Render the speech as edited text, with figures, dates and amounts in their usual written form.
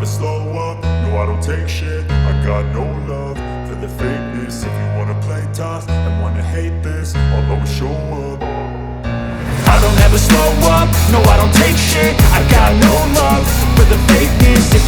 slow up, no I don't take shit. I got no love for the fakeness. If you wanna play tough and wanna hate this, I'll always show up. I don't ever slow up, no I don't take shit. I got no love for the fakeness. If